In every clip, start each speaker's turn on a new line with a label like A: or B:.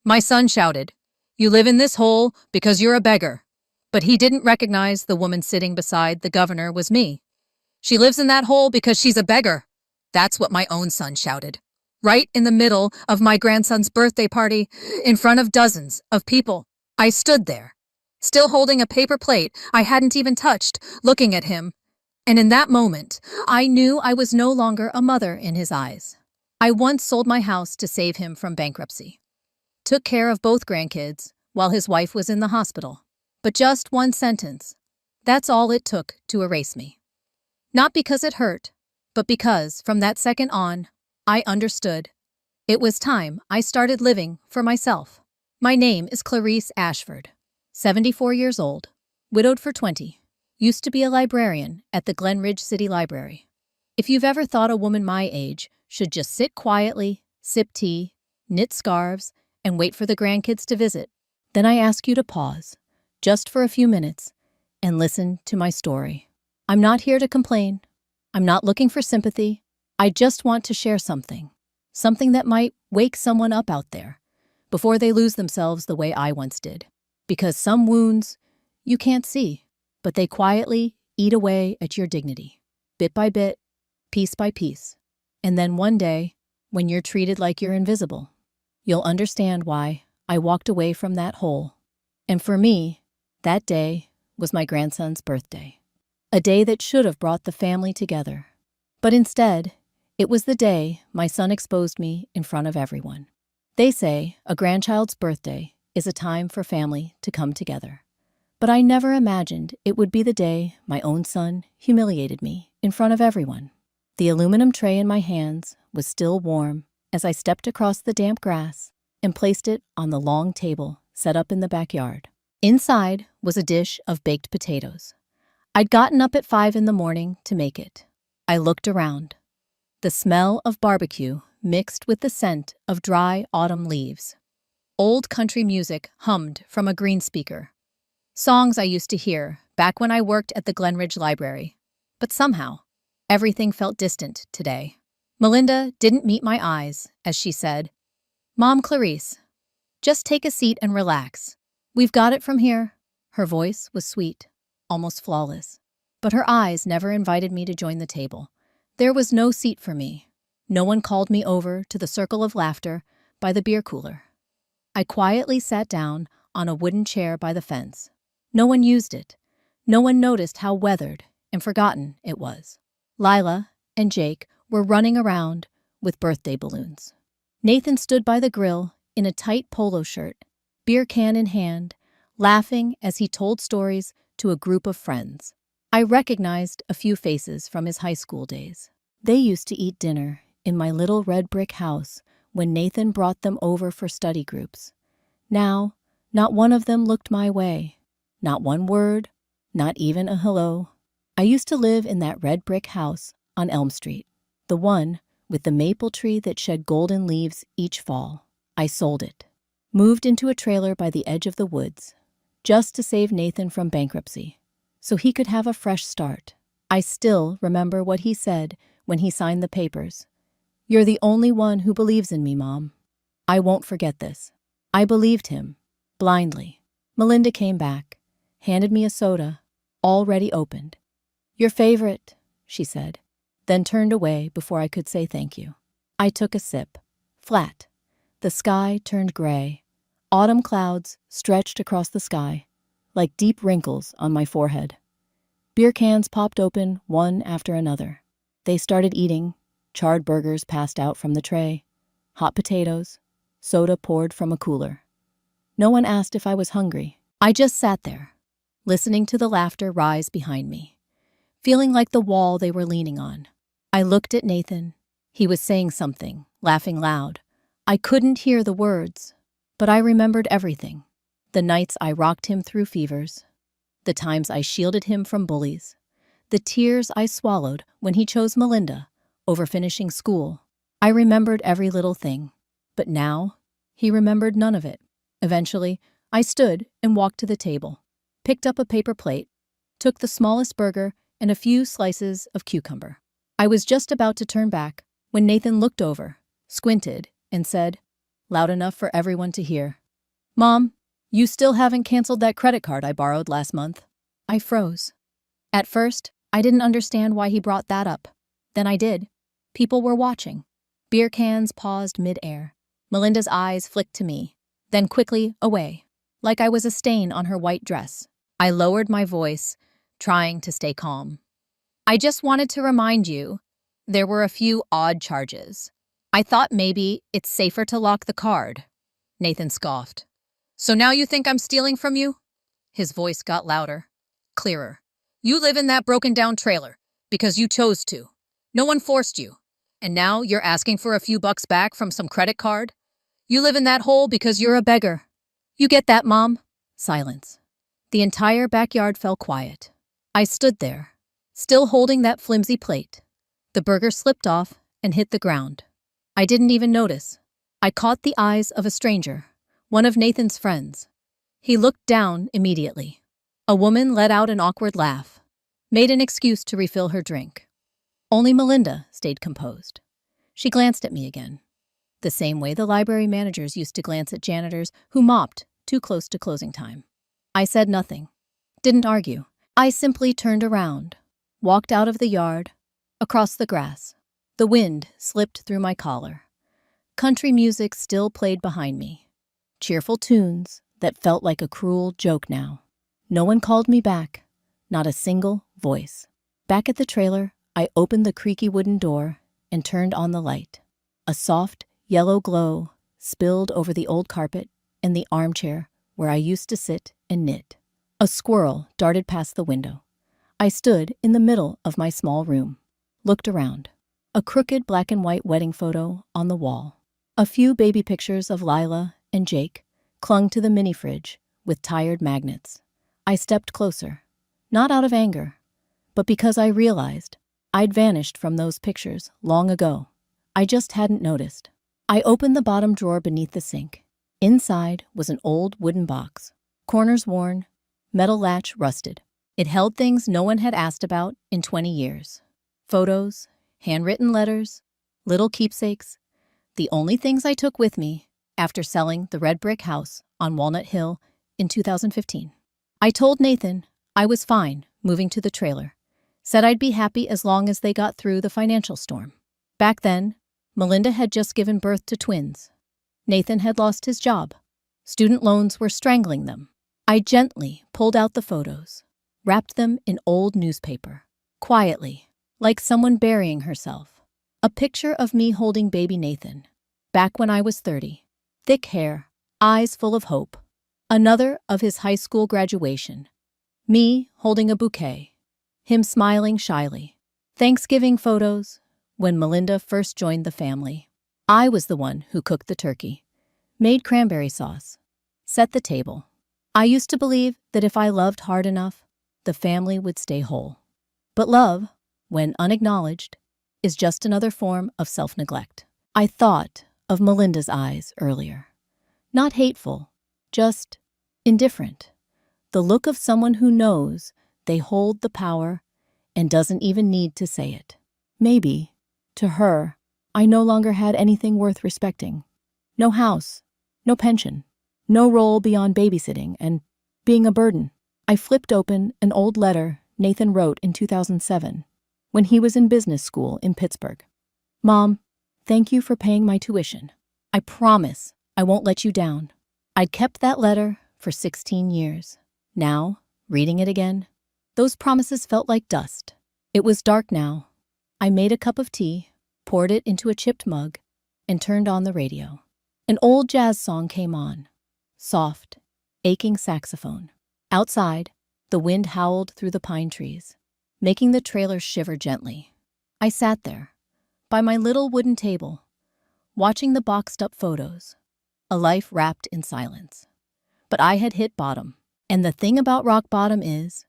A: My son shouted, "You live in this hole because you're a beggar." But he didn't recognize the woman sitting beside the governor was me. "She lives in that hole because she's a beggar." That's what my own son shouted. Right in the middle of my grandson's birthday party, in front of dozens of people. I stood there, still holding a paper plate I hadn't even touched, looking at him. And in that moment, I knew I was no longer a mother in his eyes. I once sold my house to save him from bankruptcy. Took care of both grandkids while his wife was in the hospital. But just one sentence. That's all it took to erase me. Not because it hurt, but because, from that second on, I understood. It was time I started living for myself. My name is Clarice Ashford, 74 years old, widowed for 20, used to be a librarian at the Glen Ridge City Library. If you've ever thought a woman my age should just sit quietly, sip tea, knit scarves, and wait for the grandkids to visit, then I ask you to pause, just for a few minutes, and listen to my story. I'm not here to complain. I'm not looking for sympathy. I just want to share something that might wake someone up out there before they lose themselves the way I once did. Because some wounds you can't see, but they quietly eat away at your dignity, bit by bit, piece by piece. And then one day, when you're treated like you're invisible, you'll understand why I walked away from that hole. And for me, that day was my grandson's birthday. A day that should have brought the family together. But instead, it was the day my son exposed me in front of everyone. They say a grandchild's birthday is a time for family to come together. But I never imagined it would be the day my own son humiliated me in front of everyone. The aluminum tray in my hands was still warm as I stepped across the damp grass and placed it on the long table set up in the backyard. Inside was a dish of baked potatoes. I'd gotten up at 5 in the morning to make it. I looked around. The smell of barbecue mixed with the scent of dry autumn leaves. Old country music hummed from a green speaker. Songs I used to hear back when I worked at the Glen Ridge Library. But somehow, everything felt distant today. Melinda didn't meet my eyes as she said, "Mom, Clarice, just take a seat and relax. We've got it from here." Her voice was sweet, almost flawless. But her eyes never invited me to join the table. There was no seat for me. No one called me over to the circle of laughter by the beer cooler. I quietly sat down on a wooden chair by the fence. No one used it. No one noticed how weathered and forgotten it was. Lila and Jake were running around with birthday balloons. Nathan stood by the grill in a tight polo shirt, beer can in hand, laughing as he told stories to a group of friends. I recognized a few faces from his high school days. They used to eat dinner in my little red brick house when Nathan brought them over for study groups. Now, not one of them looked my way. Not one word, not even a hello. I used to live in that red brick house on Elm Street, the one with the maple tree that shed golden leaves each fall. I sold it, moved into a trailer by the edge of the woods, just to save Nathan from bankruptcy, so he could have a fresh start. I still remember what he said when he signed the papers. "You're the only one who believes in me, Mom." I won't forget this. I believed him, blindly. Melinda came back, handed me a soda, already opened. "Your favorite," she said, then turned away before I could say thank you. I took a sip. Flat. The sky turned gray. Autumn clouds stretched across the sky, like deep wrinkles on my forehead. Beer cans popped open one after another. They started eating. Charred burgers passed out from the tray. Hot potatoes. Soda poured from a cooler. No one asked if I was hungry. I just sat there, listening to the laughter rise behind me, feeling like the wall they were leaning on. I looked at Nathan. He was saying something, laughing loud. I couldn't hear the words, but I remembered everything. The nights I rocked him through fevers, the times I shielded him from bullies, the tears I swallowed when he chose Melinda over finishing school. I remembered every little thing, but now he remembered none of it. Eventually, I stood and walked to the table, picked up a paper plate, took the smallest burger and a few slices of cucumber. I was just about to turn back when Nathan looked over, squinted, and said, loud enough for everyone to hear. "Mom, you still haven't canceled that credit card I borrowed last month." I froze. At first, I didn't understand why he brought that up. Then I did. People were watching. Beer cans paused mid-air. Melinda's eyes flicked to me, then quickly away, like I was a stain on her white dress. I lowered my voice, trying to stay calm. "I just wanted to remind you, there were a few odd charges. I thought maybe it's safer to lock the card." Nathan scoffed. "So now you think I'm stealing from you?" His voice got louder, clearer. "You live in that broken-down trailer because you chose to. No one forced you. And now you're asking for a few bucks back from some credit card? You live in that hole because you're a beggar. You get that, Mom?" Silence. The entire backyard fell quiet. I stood there, still holding that flimsy plate. The burger slipped off and hit the ground. I didn't even notice. I caught the eyes of a stranger, one of Nathan's friends. He looked down immediately. A woman let out an awkward laugh, made an excuse to refill her drink. Only Melinda stayed composed. She glanced at me again, the same way the library managers used to glance at janitors who mopped too close to closing time. I said nothing, didn't argue. I simply turned around, walked out of the yard, across the grass. The wind slipped through my collar. Country music still played behind me. Cheerful tunes that felt like a cruel joke now. No one called me back, not a single voice. Back at the trailer, I opened the creaky wooden door and turned on the light. A soft, yellow glow spilled over the old carpet and the armchair where I used to sit and knit. A squirrel darted past the window. I stood in the middle of my small room, looked around. A crooked black and white wedding photo on the wall. A few baby pictures of Lila and Jake clung to the mini fridge with tired magnets. I stepped closer, not out of anger, but because I realized I'd vanished from those pictures long ago. I just hadn't noticed. I opened the bottom drawer beneath the sink. Inside was an old wooden box, corners worn, metal latch rusted. It held things no one had asked about in 20 years. Photos, handwritten letters, little keepsakes, the only things I took with me after selling the red brick house on Walnut Hill in 2015. I told Nathan I was fine moving to the trailer, said I'd be happy as long as they got through the financial storm. Back then, Melinda had just given birth to twins. Nathan had lost his job. Student loans were strangling them. I gently pulled out the photos, wrapped them in old newspaper, quietly, like someone burying herself. A picture of me holding baby Nathan, back when I was 30. Thick hair, eyes full of hope. Another of his high school graduation. Me holding a bouquet. Him smiling shyly. Thanksgiving photos, when Melinda first joined the family. I was the one who cooked the turkey, made cranberry sauce, set the table. I used to believe that if I loved hard enough, the family would stay whole. But love, when unacknowledged, is just another form of self-neglect. I thought of Melinda's eyes earlier. Not hateful, just indifferent. The look of someone who knows they hold the power and doesn't even need to say it. Maybe, to her, I no longer had anything worth respecting. No house, no pension, no role beyond babysitting and being a burden. I flipped open an old letter Nathan wrote in 2007 when he was in business school in Pittsburgh. "Mom, thank you for paying my tuition. I promise I won't let you down." I'd kept that letter for 16 years. Now, reading it again, those promises felt like dust. It was dark now. I made a cup of tea, poured it into a chipped mug, and turned on the radio. An old jazz song came on. Soft, aching saxophone. Outside, the wind howled through the pine trees, making the trailer shiver gently. I sat there, by my little wooden table, watching the boxed-up photos. A life wrapped in silence. But I had hit bottom. And the thing about rock bottom is,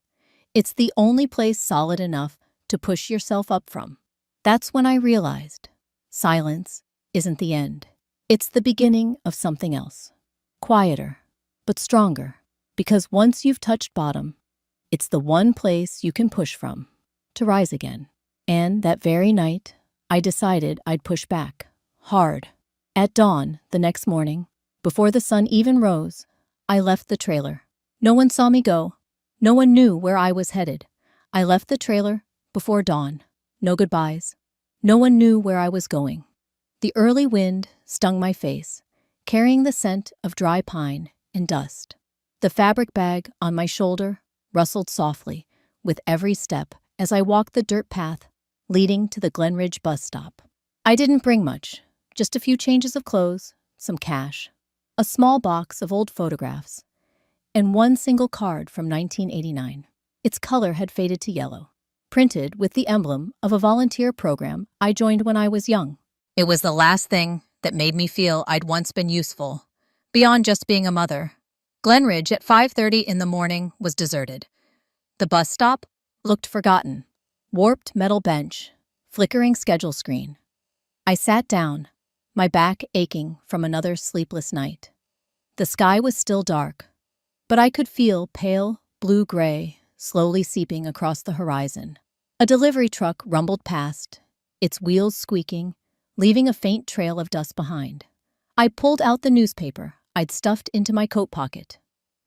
A: it's the only place solid enough to push yourself up from. That's when I realized silence isn't the end. It's the beginning of something else. Quieter, but stronger. Because once you've touched bottom, it's the one place you can push from to rise again. And that very night, I decided I'd push back, hard.
B: At dawn the next morning, before the sun even rose, I left the trailer. No one saw me go. No one knew where I was headed. I left the trailer before dawn. No goodbyes. No one knew where I was going. The early wind stung my face, carrying the scent of dry pine and dust. The fabric bag on my shoulder rustled softly with every step as I walked the dirt path leading to the Glenridge bus stop. I didn't bring much, just a few changes of clothes, some cash, a small box of old photographs, and one single card from 1989. Its color had faded to yellow, printed with the emblem of a volunteer program I joined when I was young.
A: It was the last thing that made me feel I'd once been useful, beyond just being a mother. Glenridge at 5:30 in the morning was deserted. The bus stop
B: Looked forgotten. Warped metal bench, flickering schedule screen. I sat down, my back aching from another sleepless night. The sky was still dark, but I could feel pale blue-gray slowly seeping across the horizon. A delivery truck rumbled past, its wheels squeaking, leaving a faint trail of dust behind. I pulled out the newspaper I'd stuffed into my coat pocket,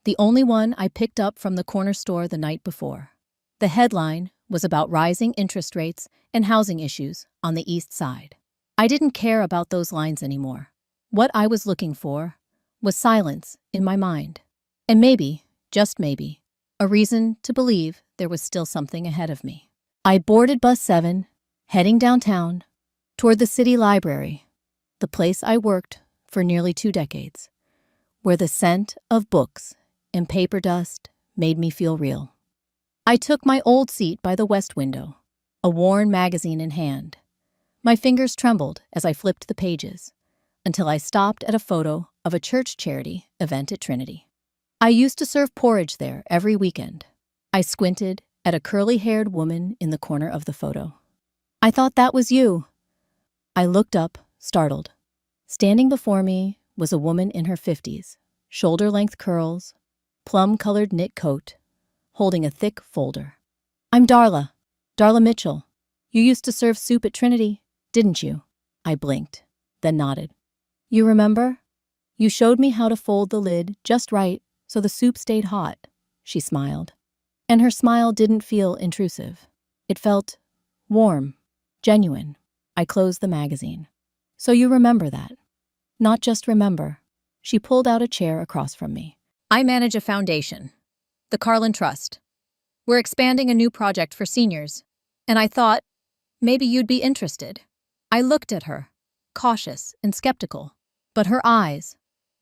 B: the only one I picked up from the corner store the night before. The headline was about rising interest rates and housing issues on the East Side. I didn't care about those lines anymore. What I was looking for was silence in my mind. And maybe, just maybe, a reason to believe there was still something ahead of me. I boarded bus 7, heading downtown, toward the city library, the place I worked for nearly 2 decades, where the scent of books and paper dust made me feel real. I took my old seat by the west window, a worn magazine in hand. My fingers trembled as I flipped the pages, until I stopped at a photo of a church charity event at Trinity. I used to serve porridge there every weekend. I squinted at a curly-haired woman in the corner of the photo. "I thought that was you." I looked up, startled. Standing before me was a woman in her 50s, shoulder-length curls, plum-colored knit coat, holding a thick folder. "I'm Darla Mitchell. You used to serve soup at Trinity, didn't you?" I blinked, then nodded. "You remember? You showed me how to fold the lid just right so the soup stayed hot," she smiled. And her smile didn't feel intrusive. It felt warm, genuine. I closed the magazine. "So you remember that. Not just remember." She pulled out a chair across from me.
A: I manage a foundation, the Carlin Trust. We're expanding a new project for seniors, and I thought maybe you'd be interested. I looked at her, cautious and skeptical, but her eyes,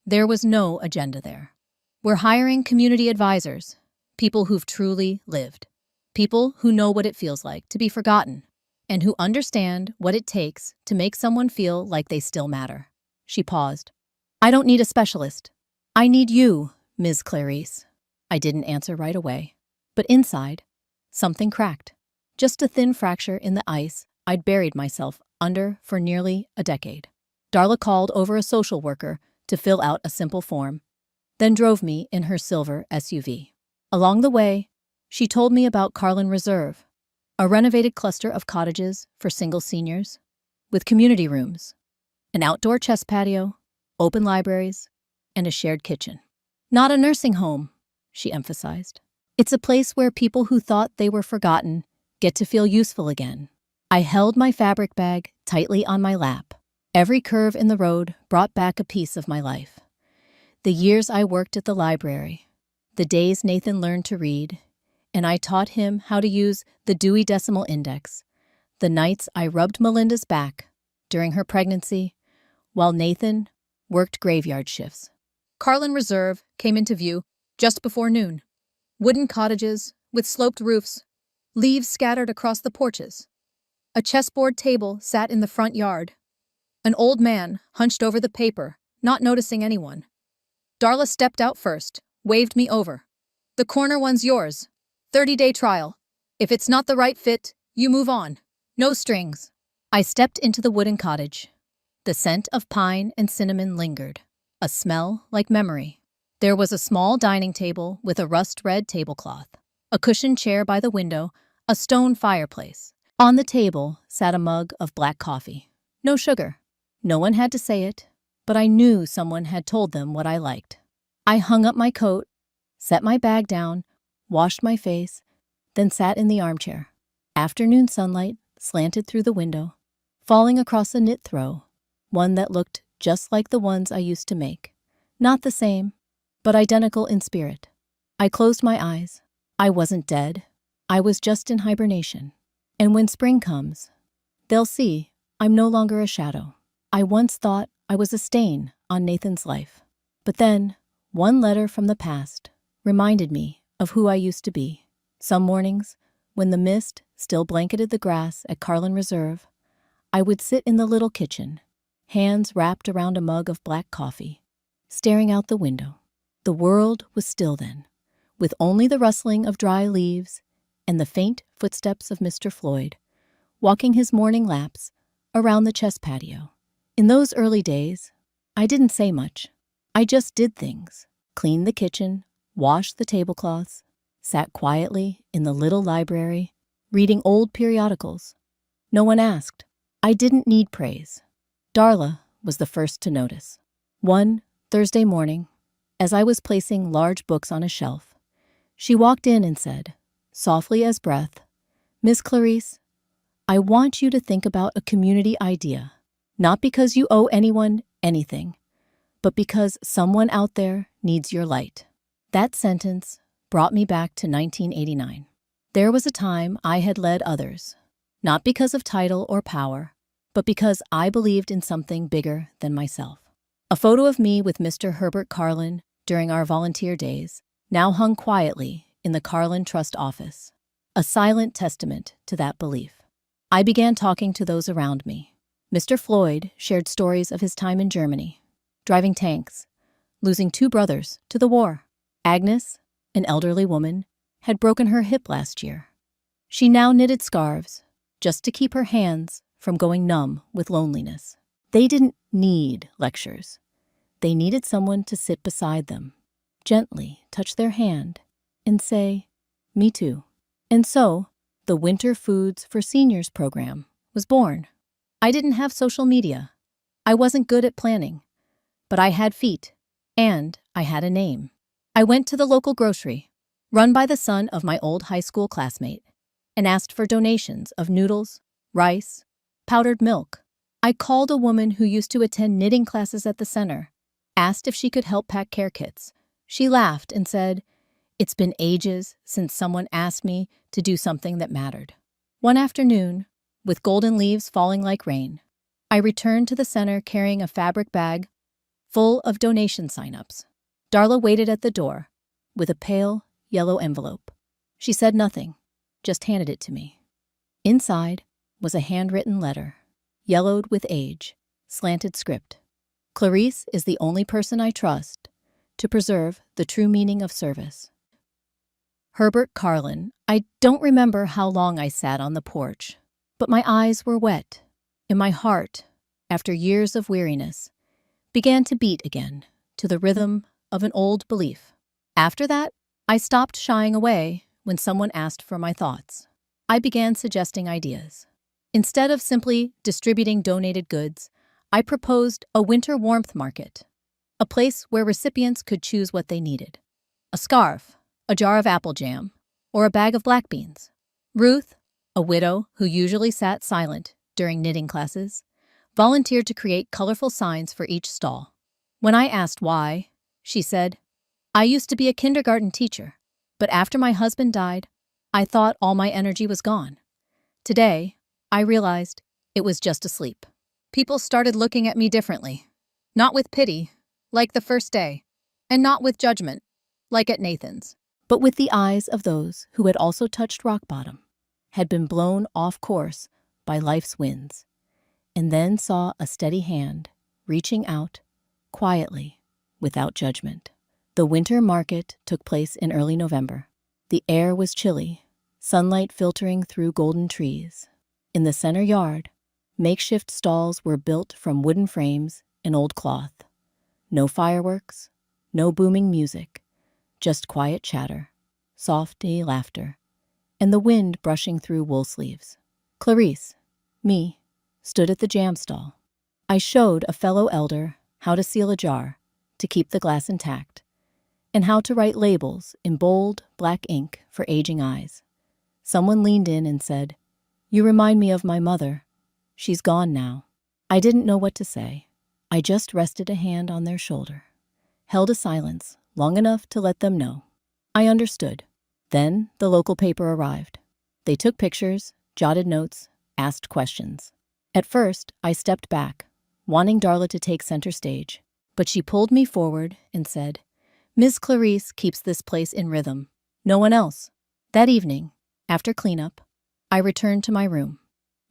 A: there was no agenda there. We're hiring community advisors, people who've truly lived, people who know what it feels like to be forgotten, and who understand what it takes to make someone feel like they still matter. She paused. "I don't need a specialist. I need you, Ms. Clarice." I didn't answer right away, but inside, something cracked. Just a thin fracture in the ice I'd buried myself under for nearly a decade. Darla called over a social worker to fill out a simple form, then drove me in her silver SUV. Along the way, she told me about Carlin Reserve, a renovated cluster of cottages for single seniors, with community rooms, an outdoor chess patio, open libraries, and a shared kitchen. "Not a nursing home," she emphasized. "It's a place where people who thought they were forgotten get to feel useful again." I held my fabric bag tightly on my lap. Every curve in the road brought back a piece of my life. The years I worked at the library, the days Nathan learned to read, and I taught him how to use the Dewey Decimal Index, the nights I rubbed Melinda's back during her pregnancy, while Nathan worked graveyard shifts. Carlin Reserve came into view just before noon. Wooden cottages with sloped roofs, leaves scattered across the porches. A chessboard table sat in the front yard. An old man hunched over the paper, not noticing anyone. Darla stepped out first, waved me over. "The corner one's yours. 30-day trial. If it's not the right fit, you move on. No strings." I stepped into the wooden cottage. The scent of pine and cinnamon lingered, a smell like memory. There was a small dining table with a rust-red tablecloth, a cushioned chair by the window, a stone fireplace. On the table sat a mug of black coffee. No sugar. No one had to say it,
B: but I knew someone had told them what I liked. I hung up my coat, set my bag down, washed my face, then sat in the armchair. Afternoon sunlight slanted through the window, falling across a knit throw, one that looked just like the ones I used to make. Not the same, but identical in spirit. I closed my eyes. I wasn't dead. I was just in hibernation. And when spring comes, they'll see I'm no longer a shadow. I once thought I was a stain on Nathan's life. But then, one letter from the past reminded me of who I used to be. Some mornings, when the mist still blanketed the grass at Carlin Reserve, I would sit in the little kitchen, hands wrapped around a mug of black coffee, staring out the window. The world was still then, with only the rustling of dry leaves and the faint footsteps of Mr. Floyd, walking his morning laps around the chess patio. In those early days, I didn't say much. I just did things. Cleaned the kitchen, washed the tablecloths, sat quietly in the little library, reading old periodicals. No one asked. I didn't need praise. Darla was the first to notice. One Thursday morning, as I was placing large books on a shelf, she walked in and said, softly as breath, "Miss Clarice, I want you to think about a community idea, not because you owe anyone anything, but because someone out there needs your light." That sentence brought me back to 1989. There was a time I had led others, not because of title or power, but because I believed in something bigger than myself. A photo of me with Mr. Herbert Carlin during our volunteer days now hung quietly in the Carlin Trust office, a silent testament to that belief. I began talking to those around me. Mr. Floyd shared stories of his time in Germany, driving tanks, losing 2 brothers to the war. Agnes, an elderly woman, had broken her hip last year. She now knitted scarves just to keep her hands from going numb with loneliness. They didn't need lectures. They needed someone to sit beside them, gently touch their hand, and say, "Me too." And so, the Winter Foods for Seniors program was born. I didn't have social media. I wasn't good at planning, but I had feet, and I had a name. I went to the local grocery, run by the son of my old high school classmate, and asked for donations of noodles, rice, powdered milk. I called a woman who used to attend knitting classes at the center, asked if she could help pack care kits. She laughed and said, "It's been ages since someone asked me to do something that mattered." One afternoon, with golden leaves falling like rain, I returned to the center carrying a fabric bag full of donation sign-ups. Darla waited at the door with a pale yellow envelope. She said nothing, just handed it to me. Inside was a handwritten letter, yellowed with age, slanted script. "Clarice is the only person I trust to preserve the true meaning of service. Herbert Carlin." I don't remember how long I sat on the porch, but my eyes were wet, and my heart, after years of weariness, began to beat again to the rhythm of an old belief. After that, I stopped shying away when someone asked for my thoughts. I began suggesting ideas. Instead of simply distributing donated goods, I proposed a winter warmth market, a place where recipients could choose what they needed: a scarf, a jar of apple jam, or a bag of black beans. Ruth, a widow who usually sat silent during knitting classes, volunteered to create colorful signs for each stall. When I asked why, she said, "I used to be a kindergarten teacher, but after my husband died, I thought all my energy was gone. Today, I realized it was just asleep." People started looking at me differently, not with pity, like the first day, and not with judgment, like at Nathan's, but with the eyes of those who had also touched rock bottom, had been blown off course by life's winds, and then saw a steady hand reaching out quietly, without judgment. The winter market took place in early November. The air was chilly, sunlight filtering through golden trees. In the center yard, makeshift stalls were built from wooden frames and old cloth. No fireworks, no booming music, just quiet chatter, softy laughter, and the wind brushing through wool sleeves. Clarice, me, stood at the jam stall. I showed a fellow elder how to seal a jar to keep the glass intact, and how to write labels in bold, black ink for aging eyes. Someone leaned in and said, "You remind me of my mother. She's gone now." I didn't know what to say. I just rested a hand on their shoulder, held a silence long enough to let them know. I understood. Then the local paper arrived. They took pictures, jotted notes, asked questions. At first, I stepped back, wanting Darla to take center stage, but she pulled me forward and said, "Ms. Clarice keeps this place in rhythm. No one else." That evening, after cleanup, I returned to my room,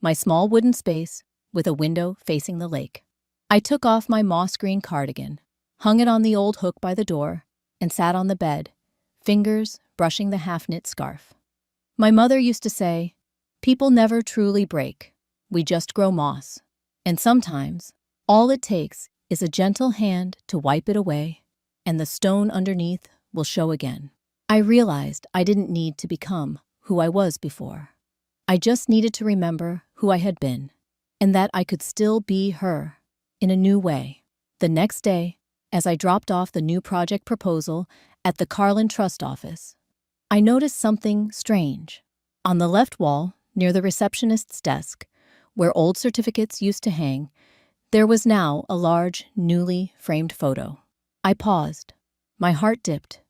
B: my small wooden space with a window facing the lake. I took off my moss-green cardigan, hung it on the old hook by the door, and sat on the bed, fingers brushing the half-knit scarf. My mother used to say, "People never truly break. We just grow moss. And sometimes, all it takes is a gentle hand to wipe it away, and the stone underneath will show again." I realized I didn't need to become who I was before. I just needed to remember who I had been, and that I could still be her in a new way. The next day, as I dropped off the new project proposal at the Carlin Trust office, I noticed something strange. On the left wall, near the receptionist's desk, where old certificates used to hang, there was now a large, newly framed photo. I paused. My heart dipped,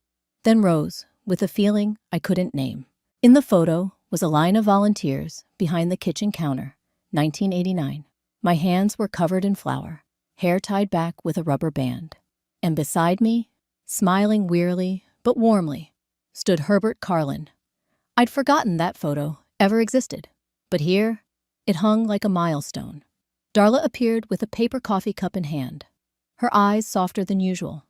B: then rose with a feeling I couldn't name. In the photo was a line of volunteers behind the kitchen counter, 1989. My hands were covered in flour, hair tied back with a rubber band. And beside me, smiling wearily but warmly, stood Herbert Carlin. I'd forgotten that photo ever existed, but here it hung like a milestone. Darla appeared with a paper coffee cup in hand, her eyes softer than usual.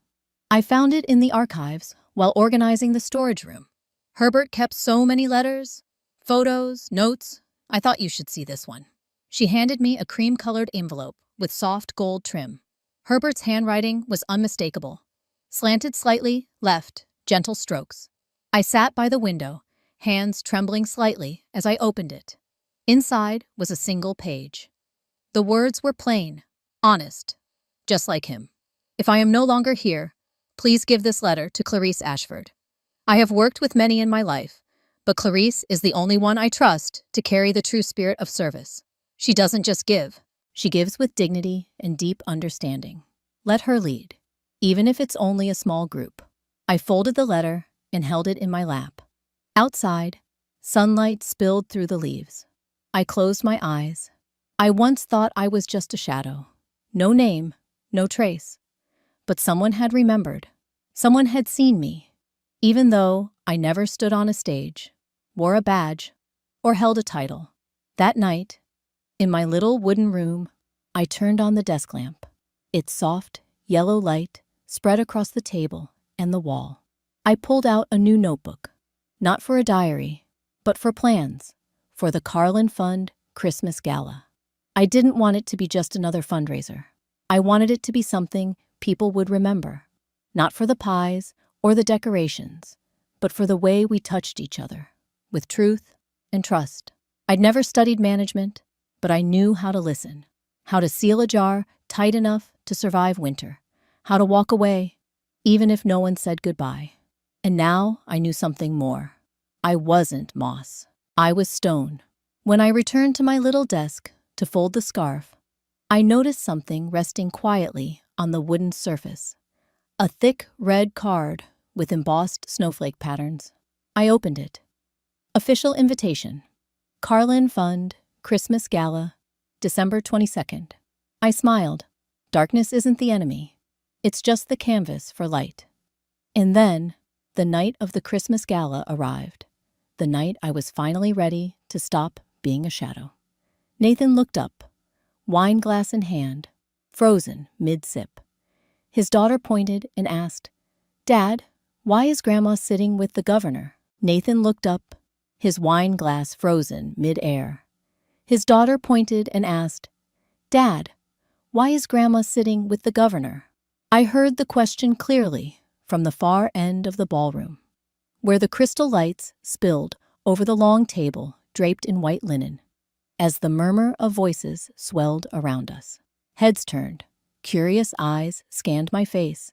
B: I found it in the archives while organizing the storage room. Herbert kept so many letters, photos, notes. I thought you should see this one. She handed me a cream-colored envelope with soft gold trim. Herbert's handwriting was unmistakable. Slanted slightly, left, gentle strokes. I sat by the window, hands trembling slightly as I opened it. Inside was a single page. The words were plain, honest, just like him. "If I am no longer here, please give this letter to Clarice Ashford. I have worked with many in my life, but Clarice is the only one I trust to carry the true spirit of service. She doesn't just give. She gives with dignity and deep understanding. Let her lead, even if it's only a small group." I folded the letter and held it in my lap. Outside, sunlight spilled through the leaves. I closed my eyes. I once thought I was just a shadow. No name, no trace. But someone had remembered. Someone had seen me, even though I never stood on a stage, wore a badge, or held a title. That night, in my little wooden room, I turned on the desk lamp. Its soft, yellow light spread across the table and the wall. I pulled out a new notebook, not for a diary, but for plans, for the Carlin Fund Christmas Gala. I didn't want it to be just another fundraiser. I wanted it to be something people would remember, not for the pies or the decorations, but for the way we touched each other, with truth and trust. I'd never studied management, but I knew how to listen, how to seal a jar tight enough to survive winter, how to walk away, even if no one said goodbye. And now I knew something more. I wasn't moss. I was stone. When I returned to my little desk to fold the scarf, I noticed something resting quietly on the wooden surface. A thick red card with embossed snowflake patterns. I opened it. Official invitation. Carlin Fund Christmas Gala, December 22nd. I smiled. Darkness isn't the enemy. It's just the canvas for light. And then, the night of the Christmas Gala arrived. The night I was finally ready to stop being a shadow. Nathan looked up, wine glass in hand, frozen mid-sip. His daughter pointed and asked, "Dad, why is Grandma sitting with the governor?" Nathan looked up, his wine glass frozen mid-air. His daughter pointed and asked, "Dad, why is Grandma sitting with the governor?" I heard the question clearly from the far end of the ballroom, where the crystal lights spilled over the long table draped in white linen, as the murmur of voices swelled around us. Heads turned, Curious eyes scanned my face,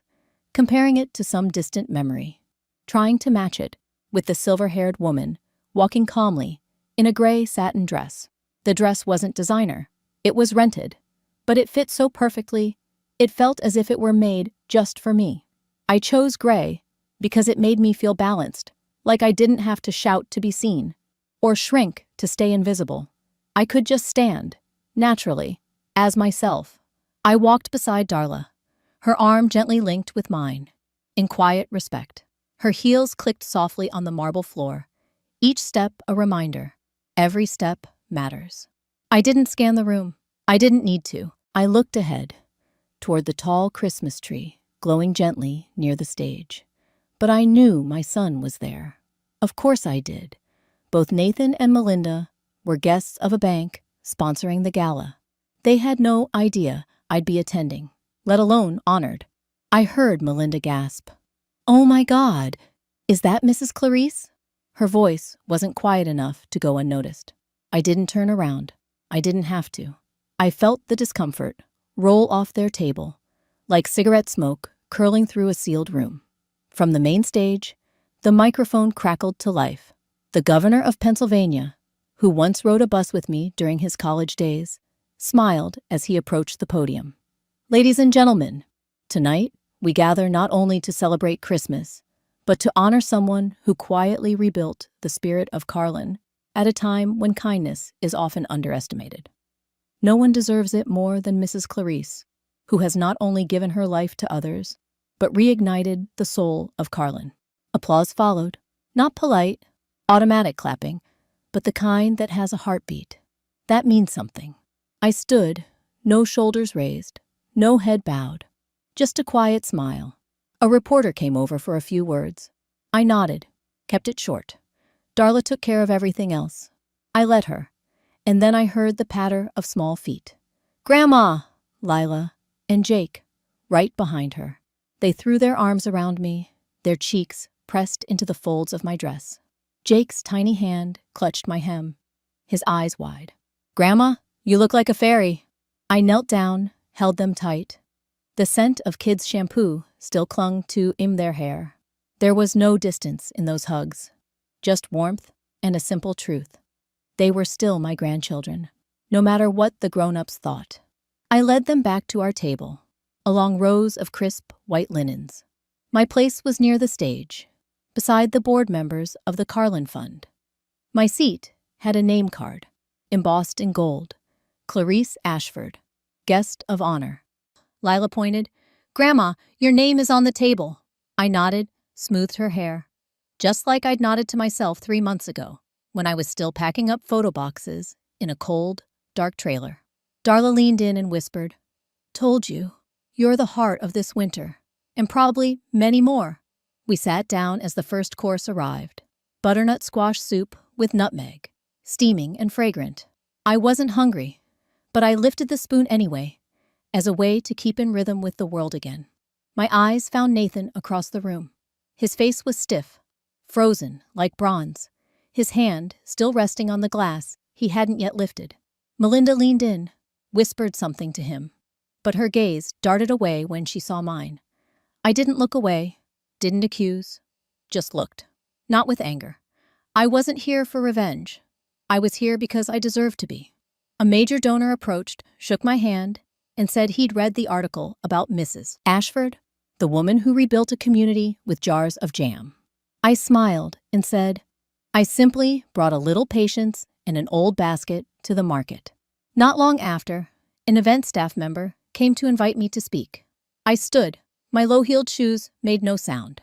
B: comparing it to some distant memory, trying to match it with the silver-haired woman walking calmly in a gray satin dress. The dress wasn't designer. It was rented, but it fit so perfectly, it felt as if it were made just for me. I chose gray because it made me feel balanced, like I didn't have to shout to be seen or shrink to stay invisible. I could just stand, naturally, as myself. I walked beside Darla, her arm gently linked with mine, in quiet respect. Her heels clicked softly on the marble floor, each step a reminder. Every step matters. I didn't scan the room. I didn't need to. I looked ahead, toward the tall Christmas tree, glowing gently near the stage. But I knew my son was there. Of course I did. Both Nathan and Melinda were guests of a bank sponsoring the gala. They had no idea I'd be attending, let alone honored. I heard Melinda gasp. "Oh my God, is that Mrs. Clarice?" Her voice wasn't quiet enough to go unnoticed. I didn't turn around. I didn't have to. I felt the discomfort roll off their table, like cigarette smoke curling through a sealed room. From the main stage, the microphone crackled to life. The governor of Pennsylvania, who once rode a bus with me during his college days, smiled as he approached the podium. "Ladies and gentlemen, tonight we gather not only to celebrate Christmas, but to honor someone who quietly rebuilt the spirit of Carlin at a time when kindness is often underestimated. No one deserves it more than Mrs. Clarice, who has not only given her life to others, but reignited the soul of Carlin." Applause followed, not polite, automatic clapping, but the kind that has a heartbeat. That means something. I stood, no shoulders raised, no head bowed, just a quiet smile. A reporter came over for a few words. I nodded, kept it short. Darla took care of everything else. I let her, and then I heard the patter of small feet. "Grandma!" Lila and Jake, right behind her. They threw their arms around me, their cheeks pressed into the folds of my dress. Jake's tiny hand clutched my hem, his eyes wide. "Grandma, you look like a fairy." I knelt down, held them tight. The scent of kids' shampoo still clung to their hair. There was no distance in those hugs, just warmth and a simple truth. They were still my grandchildren, no matter what the grown-ups thought. I led them back to our table, along rows of crisp white linens. My place was near the stage, beside the board members of the Carlin Fund. My seat had a name card, embossed in gold, Clarice Ashford, guest of honor. Lila pointed. "Grandma, your name is on the table." I nodded, smoothed her hair, just like I'd nodded to myself 3 months ago, when I was still packing up photo boxes in a cold, dark trailer. Darla leaned in and whispered, "Told you, you're the heart of this winter, and probably many more." We sat down as the first course arrived. Butternut squash soup with nutmeg, steaming and fragrant. I wasn't hungry, but I lifted the spoon anyway, as a way to keep in rhythm with the world again. My eyes found Nathan across the room. His face was stiff, frozen like bronze, his hand still resting on the glass he hadn't yet lifted. Melinda leaned in, whispered something to him, but her gaze darted away when she saw mine. I didn't look away, didn't accuse, just looked. Not with anger. I wasn't here for revenge. I was here because I deserved to be. A major donor approached, shook my hand, and said he'd read the article about Mrs. Ashford, the woman who rebuilt a community with jars of jam. I smiled and said, "I simply brought a little patience and an old basket to the market." Not long after, an event staff member came to invite me to speak. I stood. My low-heeled shoes made no sound,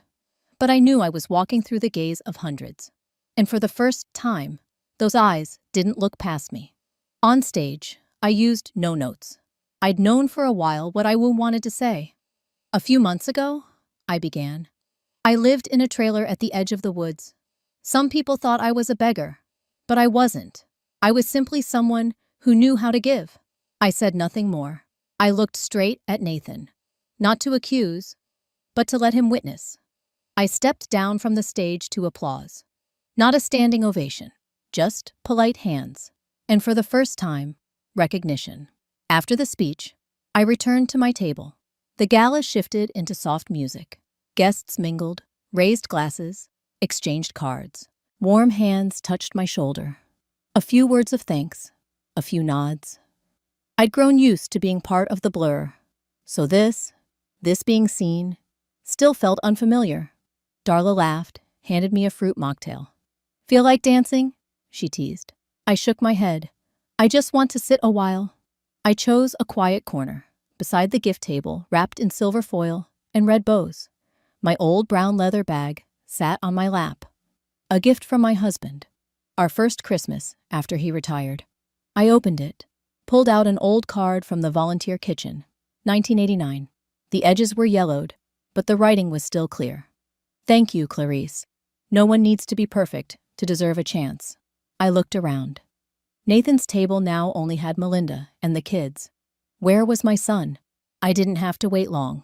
B: but I knew I was walking through the gaze of hundreds. And for the first time, those eyes didn't look past me. On stage, I used no notes. I'd known for a while what I wanted to say. "A few months ago," I began, "I lived in a trailer at the edge of the woods. Some people thought I was a beggar, but I wasn't. I was simply someone who knew how to give." I said nothing more. I looked straight at Nathan, not to accuse, but to let him witness. I stepped down from the stage to applause. Not a standing ovation, just polite hands. And for the first time, recognition. After the speech, I returned to my table. The gala shifted into soft music. Guests mingled, raised glasses, exchanged cards. Warm hands touched my shoulder. A few words of thanks, a few nods. I'd grown used to being part of the blur. So this being seen, still felt unfamiliar. Darla laughed, handed me a fruit mocktail. Feel like dancing? She teased. I shook my head. I just want to sit a while. I chose a quiet corner, beside the gift table, wrapped in silver foil and red bows. My old brown leather bag sat on my lap. A gift from my husband. Our first Christmas after he retired. I opened it, pulled out an old card from the volunteer kitchen, 1989. The edges were yellowed, but the writing was still clear. Thank you, Clarice. No one needs to be perfect to deserve a chance. I looked around. Nathan's table now only had Melinda and the kids. Where was my son? I didn't have to wait long.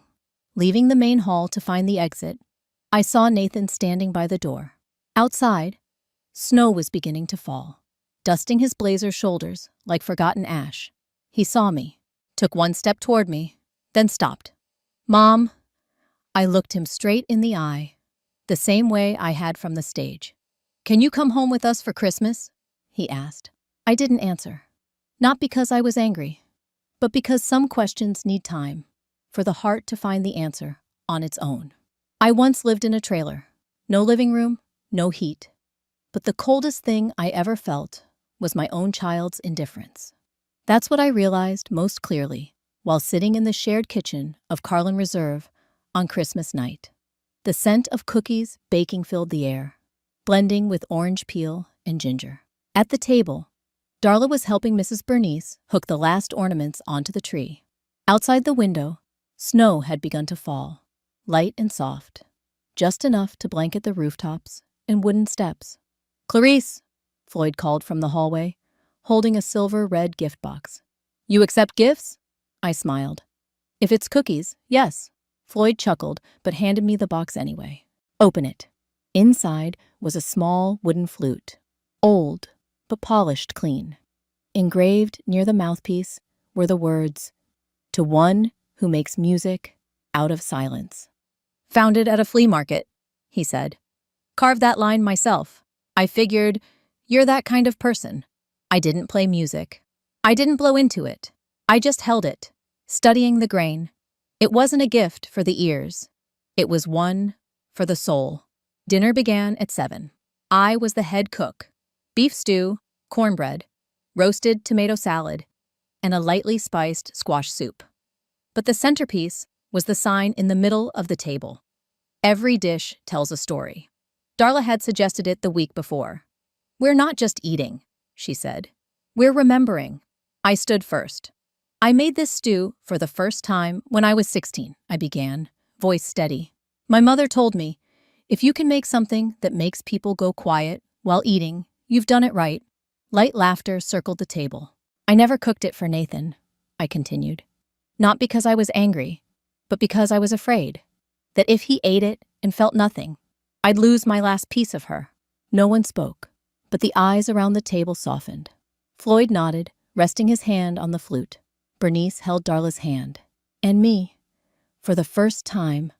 B: Leaving the main hall to find the exit, I saw Nathan standing by the door. Outside, snow was beginning to fall, dusting his blazer's shoulders like forgotten ash. He saw me, took one step toward me, then stopped. Mom, I looked him straight in the eye, the same way I had from the stage. Can you come home with us for Christmas? He asked. I didn't answer. Not because I was angry, but because some questions need time for the heart to find the answer on its own. I once lived in a trailer. No living room, no heat. But the coldest thing I ever felt was my own child's indifference. That's what I realized most clearly while sitting in the shared kitchen of Carlin Reserve on Christmas night. The scent of cookies baking filled the air, blending with orange peel and ginger. At the table, Darla was helping Mrs. Bernice hook the last ornaments onto the tree. Outside the window, snow had begun to fall, light and soft, just enough to blanket the rooftops and wooden steps. Clarice, Floyd called from the hallway, holding a silver-red gift box. You accept gifts? I smiled. If it's cookies, yes. Floyd chuckled, but handed me the box anyway. Open it. Inside was a small wooden flute, old but polished clean. Engraved near the mouthpiece were the words, "To one who makes music out of silence." Founded at a flea market, he said. Carved that line myself. I figured, you're that kind of person. I didn't play music. I didn't blow into it. I just held it, studying the grain. It wasn't a gift for the ears. It was one for the soul. Dinner began at 7. I was the head cook. Beef stew, cornbread, roasted tomato salad, and a lightly spiced squash soup. But the centerpiece was the sign in the middle of the table. Every dish tells a story. Darla had suggested it the week before. We're not just eating, she said. We're remembering. I stood first. I made this stew for the first time when I was 16, I began, voice steady. My mother told me, if you can make something that makes people go quiet while eating, you've done it right. Light laughter circled the table. I never cooked it for Nathan, I continued. Not because I was angry, but because I was afraid that if he ate it and felt nothing, I'd lose my last piece of her. No one spoke, but the eyes around the table softened. Floyd nodded, resting his hand on the flute. Bernice held Darla's hand. And me. For the first time,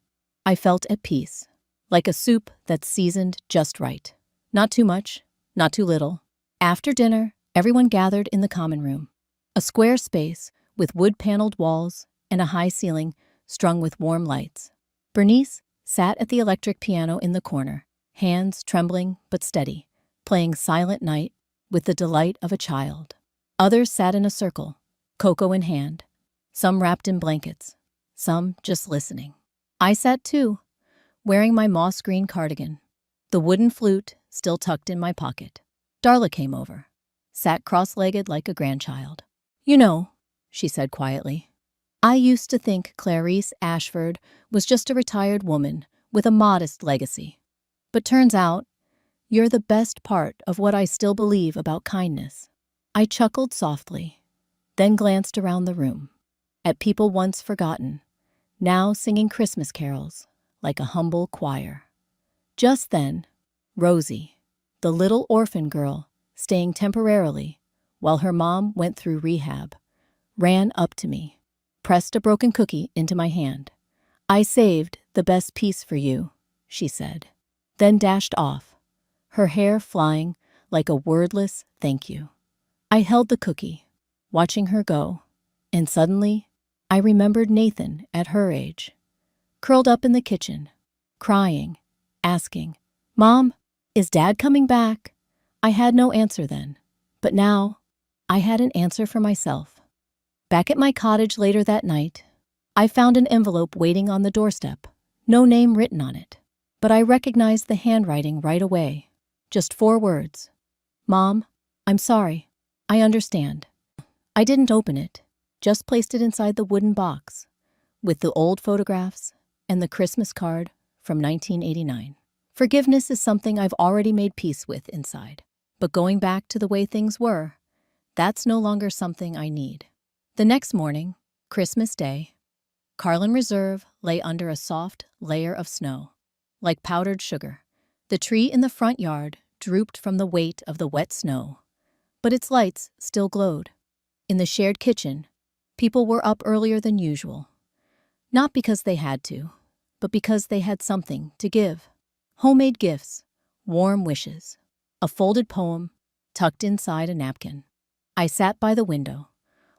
B: I felt at peace, like a soup that's seasoned just right. Not too much, not too little. After dinner, everyone gathered in the common room. A square space with wood-paneled walls and a high ceiling strung with warm lights. Bernice sat at the electric piano in the corner, hands trembling but steady, playing Silent Night with the delight of a child. Others sat in a circle, cocoa in hand, some wrapped in blankets, some just listening. I sat too, wearing my moss-green cardigan, the wooden flute still tucked in my pocket. Darla came over, sat cross-legged like a grandchild. You know, she said quietly, I used to think Clarice Ashford was just a retired woman with a modest legacy. But turns out, you're the best part of what I still believe about kindness. I chuckled softly, then glanced around the room, at people once forgotten, now singing Christmas carols like a humble choir. Just then, Rosie, the little orphan girl staying temporarily while her mom went through rehab, ran up to me. pressed a broken cookie into my hand. "I saved the best piece for you," she said, then dashed off, her hair flying like a wordless thank you. I held the cookie, watching her go, and suddenly I remembered Nathan at her age, curled up in the kitchen, crying, asking, "Mom, is Dad coming back?" I had no answer then, but now I had an answer for myself. Back at my cottage later that night, I found an envelope waiting on the doorstep, no name written on it, but I recognized the handwriting right away. Just 4 words. "Mom, I'm sorry. I understand." I didn't open it, just placed it inside the wooden box, with the old photographs and the Christmas card from 1989. Forgiveness is something I've already made peace with inside, but going back to the way things were, that's no longer something I need. The next morning, Christmas Day, Carlin Reserve lay under a soft layer of snow, like powdered sugar. The tree in the front yard drooped from the weight of the wet snow, but its lights still glowed. In the shared kitchen, people were up earlier than usual, not because they had to, but because they had something to give. Homemade gifts, warm wishes, a folded poem tucked inside a napkin. I sat by the window,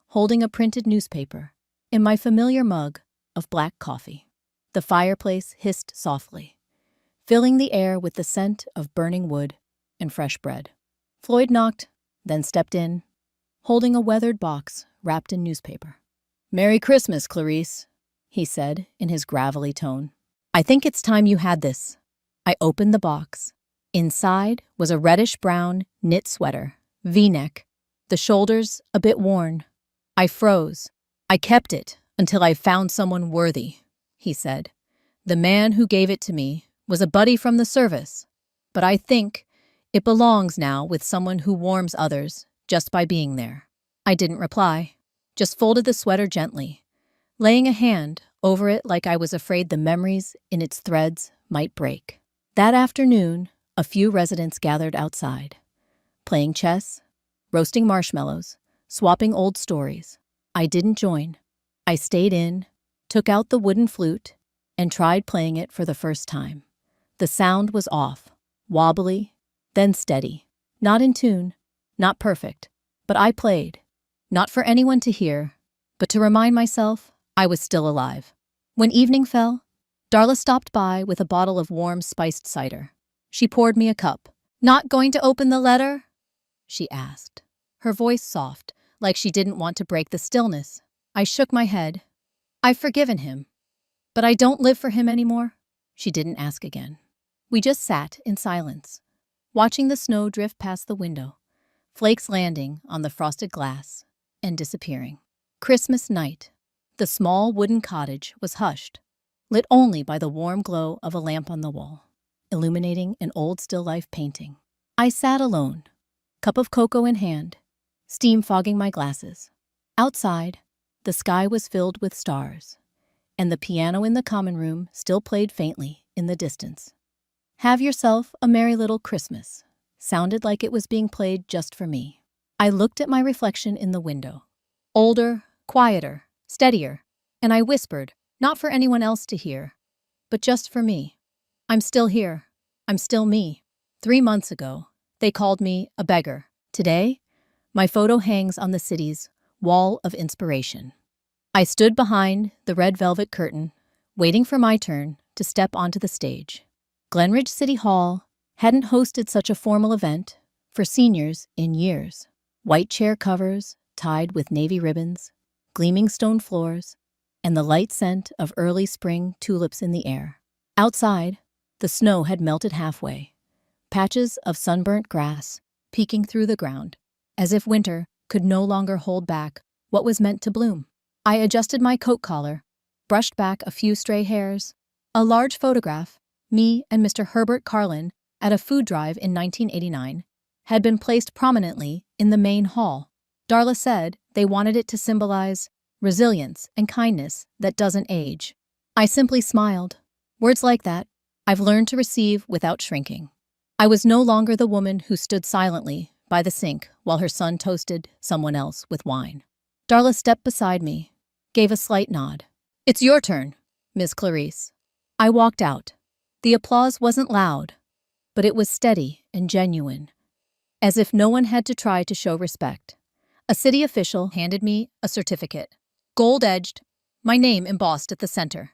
B: holding a printed newspaper in my familiar mug of black coffee. The fireplace hissed softly, filling the air with the scent of burning wood and fresh bread. Floyd knocked, then stepped in, holding a weathered box wrapped in newspaper. "Merry Christmas, Clarice," he said in his gravelly tone. "I think it's time you had this." I opened the box. Inside was a reddish-brown knit sweater, V-neck, the shoulders a bit worn. I froze. "I kept it until I found someone worthy," he said. "The man who gave it to me was a buddy from the service, but I think it belongs now with someone who warms others just by being there." I didn't reply, just folded the sweater gently, laying a hand over it like I was afraid the memories in its threads might break. That afternoon, a few residents gathered outside, playing chess, roasting marshmallows, swapping old stories. I didn't join. I stayed in, took out the wooden flute, and tried playing it for the first time. The sound was off, wobbly, then steady. Not in tune, not perfect, but I played. Not for anyone to hear, but to remind myself I was still alive. When evening fell, Darla stopped by with a bottle of warm spiced cider. She poured me a cup. "Not going to open the letter?" she asked, her voice soft, like she didn't want to break the stillness. I shook my head. "I've forgiven him, but I don't live for him anymore." She didn't ask again. We just sat in silence, watching the snow drift past the window, flakes landing on the frosted glass and disappearing. Christmas night. The small wooden cottage was hushed, lit only by the warm glow of a lamp on the wall, illuminating an old still life painting. I sat alone, cup of cocoa in hand, steam fogging my glasses. Outside, the sky was filled with stars, and the piano in the common room still played faintly in the distance. "Have yourself a merry little Christmas" sounded like it was being played just for me. I looked at my reflection in the window. Older, quieter, steadier, and I whispered, not for anyone else to hear, but just for me. "I'm still here. I'm still me." 3 months ago, they called me a beggar. Today, my photo hangs on the city's wall of inspiration. I stood behind the red velvet curtain, waiting for my turn to step onto the stage. Glenridge City Hall hadn't hosted such a formal event for seniors in years. White chair covers tied with navy ribbons, gleaming stone floors, and the light scent of early spring tulips in the air. Outside, the snow had melted halfway, patches of sunburnt grass peeking through the ground, as if winter could no longer hold back what was meant to bloom. I adjusted my coat collar, brushed back a few stray hairs. A large photograph, me and Mr. Herbert Carlin at a food drive in 1989, had been placed prominently in the main hall. Darla said they wanted it to symbolize resilience and kindness that doesn't age. I simply smiled. Words like that, I've learned to receive without shrinking. I was no longer the woman who stood silently by the sink while her son toasted someone else with wine. Darla stepped beside me, gave a slight nod. It's your turn, Miss Clarice. I walked out. The applause wasn't loud, but it was steady and genuine, as if no one had to try to show respect. A city official handed me a certificate, gold-edged, my name embossed at the center.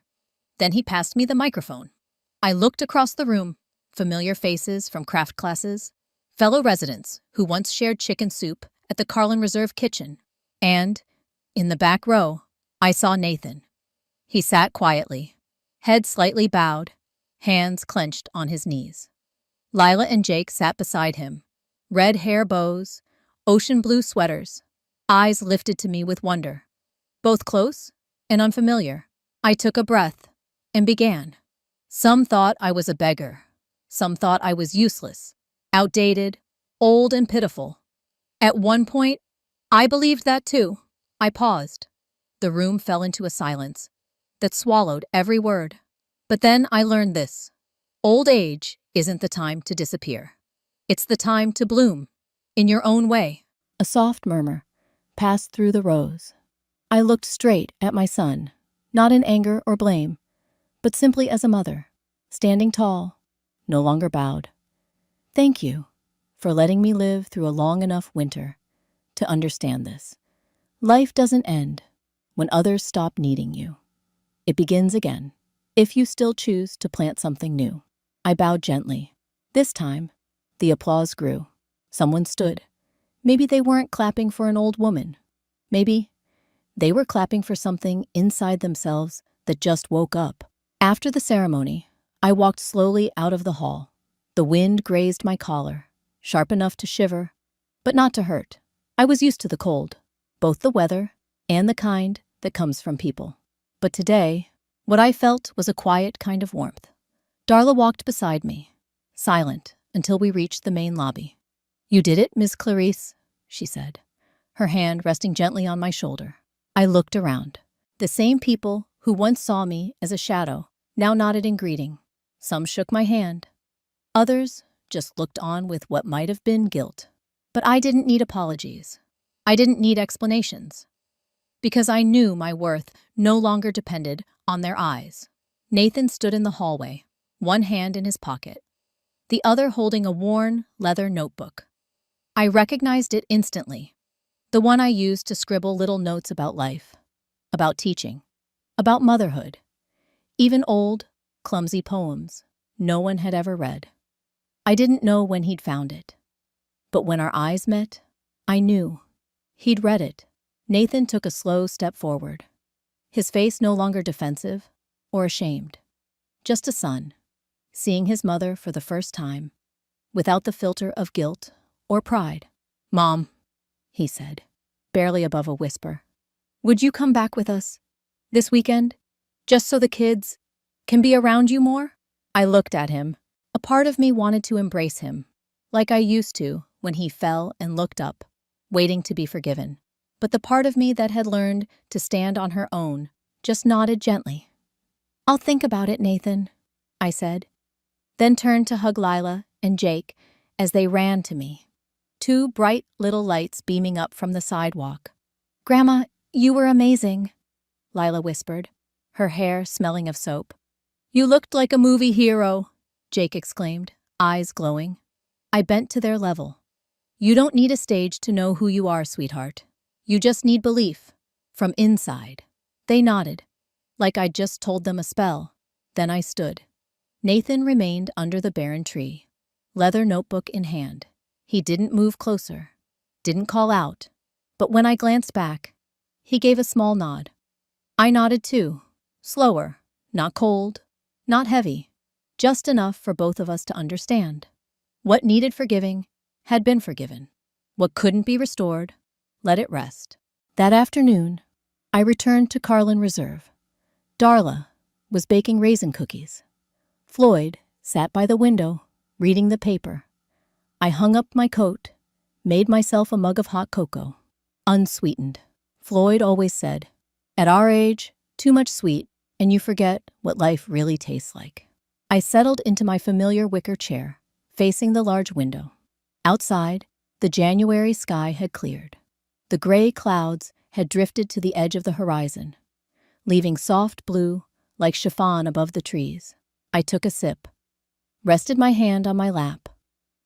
B: Then he passed me the microphone. I looked across the room, familiar faces from craft classes, fellow residents who once shared chicken soup at the Carlin Reserve kitchen, and, in the back row, I saw Nathan. He sat quietly, head slightly bowed, hands clenched on his knees. Lila and Jake sat beside him, red hair bows, ocean blue sweaters, eyes lifted to me with wonder. Both close and unfamiliar. I took a breath and began. Some thought I was a beggar. Some thought I was useless, outdated, old and pitiful. At one point, I believed that too. I paused. The room fell into a silence that swallowed every word. But then I learned this. Old age isn't the time to disappear. It's the time to bloom, in your own way.
C: A soft murmur passed through the rows. I looked straight at my son, not in anger or blame, but simply as a mother, standing tall, no longer bowed. Thank you for letting me live through a long enough winter to understand this. Life doesn't end when others stop needing you. It begins again, if you still choose to plant something new. I bowed gently. This time, the applause grew. Someone stood. Maybe they weren't clapping for an old woman. Maybe they were clapping for something inside themselves that just woke up. After the ceremony, I walked slowly out of the hall. The wind grazed my collar, sharp enough to shiver, but not to hurt. I was used to the cold, both the weather and the kind that comes from people. But today, what I felt was a quiet kind of warmth. Darla walked beside me, silent until we reached the main lobby. You did it, Miss Clarice, she said, her hand resting gently on my shoulder. I looked around. The same people who once saw me as a shadow now nodded in greeting. Some shook my hand. Others just looked on with what might have been guilt. But I didn't need apologies. I didn't need explanations. Because I knew my worth no longer depended on their eyes. Nathan stood in the hallway, one hand in his pocket, the other holding a worn leather notebook. I recognized it instantly, the one I used to scribble little notes about life, about teaching, about motherhood, even old, clumsy poems no one had ever read. I didn't know when he'd found it, but when our eyes met, I knew. He'd read it. Nathan took a slow step forward, his face no longer defensive or ashamed, just a son, seeing his mother for the first time, without the filter of guilt or pride. Mom, he said, barely above a whisper, would you come back with us this weekend, just so the kids can be around you more? I looked at him. A part of me wanted to embrace him, like I used to when he fell and looked up, waiting to be forgiven. But the part of me that had learned to stand on her own just nodded gently. I'll think about it, Nathan, I said, then turned to hug Lila and Jake as they ran to me, two bright little lights beaming up from the sidewalk. Grandma, you were amazing, Lila whispered, her hair smelling of soap. You looked like a movie hero, Jake exclaimed, eyes glowing. I bent to their level. You don't need a stage to know who you are, sweetheart. You just need belief, from inside. They nodded, like I'd just told them a spell. Then I stood. Nathan remained under the barren tree, leather notebook in hand. He didn't move closer, didn't call out. But when I glanced back, he gave a small nod. I nodded too, slower, not cold, not heavy, just enough for both of us to understand. What needed forgiving had been forgiven. What couldn't be restored, let it rest. That afternoon, I returned to Carlin Reserve. Darla was baking raisin cookies. Floyd sat by the window, reading the paper. I hung up my coat, made myself a mug of hot cocoa, unsweetened. Floyd always said, at our age, too much sweet, and you forget what life really tastes like. I settled into my familiar wicker chair, facing the large window. Outside, the January sky had cleared. The gray clouds had drifted to the edge of the horizon, leaving soft blue like chiffon above the trees. I took a sip, rested my hand on my lap,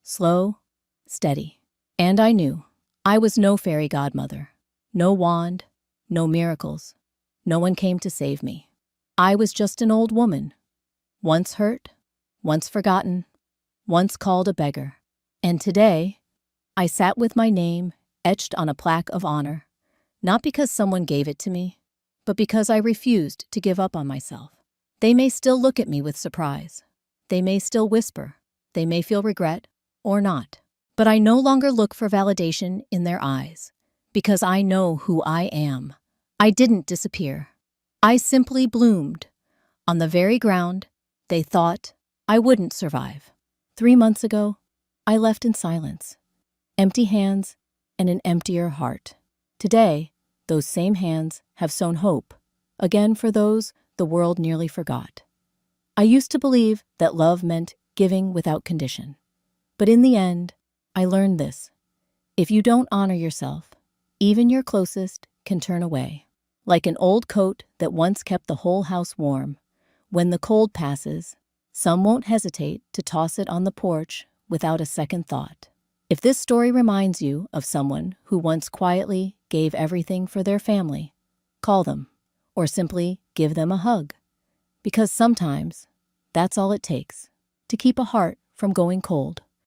C: slow, steady. And I knew I was no fairy godmother, no wand, no miracles. No one came to save me. I was just an old woman, once hurt, once forgotten, once called a beggar. And today, I sat with my name etched on a plaque of honor, not because someone gave it to me, but because I refused to give up on myself. They may still look at me with surprise. They may still whisper. They may feel regret, or not. But I no longer look for validation in their eyes, because I know who I am. I didn't disappear. I simply bloomed on the very ground they thought I wouldn't survive. 3 months ago, I left in silence, empty hands and an emptier heart. Today, those same hands have sown hope, again for those the world nearly forgot. I used to believe that love meant giving without condition. But in the end, I learned this. If you don't honor yourself, even your closest can turn away. Like an old coat that once kept the whole house warm, when the cold passes, some won't hesitate to toss it on the porch without a second thought. If this story reminds you of someone who once quietly gave everything for their family, call them, or simply give them a hug. Because sometimes, that's all it takes to keep a heart from going cold.